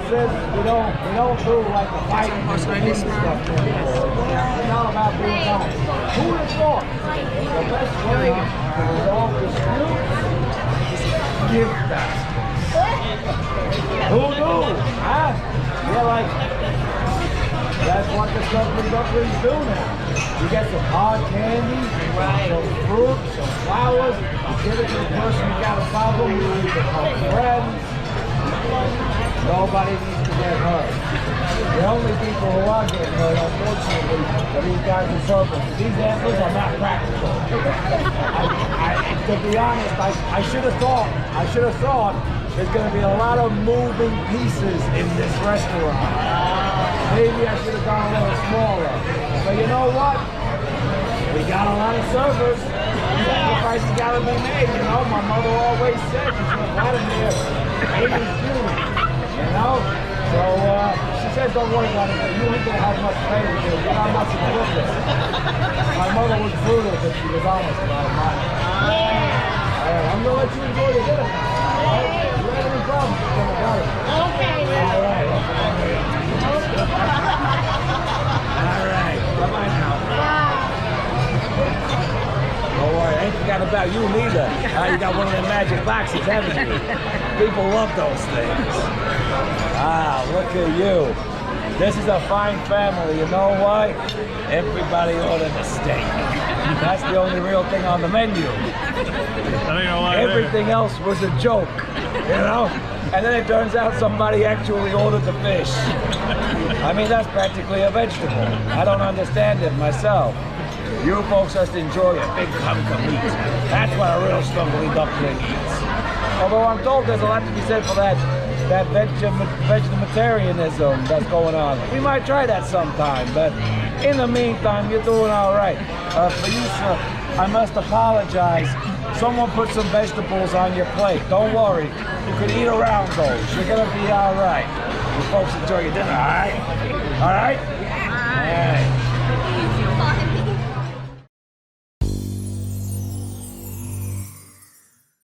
says we don't do like the fighting and the stuff anymore. It's not about being nice. Who would have thought the best way to resolve disputes is gift baskets? Who knew? Huh? You're like, that's what the ducklings do now. You get some hard candy, some fruit, some flowers, you give it to the person you got a problem with, you become friends. Nobody needs to get hurt. The only people who are getting hurt, unfortunately, are these guys in circles. These antlers are not practical. To be honest, I should have thought there's going to be a lot of moving pieces in this restaurant. Maybe I should have gone a little smaller. But you know what? We got a lot of servers. Sacrifices got to be made, you know. My mother always said, she's from Vladimir, baby's beauty, you know. So she says, don't worry about it. You ain't going to have much pay with you. You're not much of a worker. My mother was brutal, but she was honest about it. All right, I'm going to let you enjoy your dinner. All right? If you have any problems, tell me about it. Okay. All right. All right. Bye-bye now. Don't worry, I ain't forgot about you neither. You got one of them magic boxes, haven't you? People love those things. Ah, look at you. This is a fine family. You know why? Everybody ordered a steak. That's the only real thing on the menu. I don't know why. Everything else was a joke, you know? And then it turns out somebody actually ordered the fish. I mean, that's practically a vegetable. I don't understand it myself. You folks just enjoy a big hunk of meat. That's what a real stumbly duckling eats. Although I'm told there's a lot to be said for that vegetarianism that's going on. We might try that sometime, but in the meantime, you're doing all right. For you, sir, I must apologize. Someone put some vegetables on your plate. Don't worry. You can eat around those. You're gonna be all right. You folks enjoy your dinner, all right? All right? All right.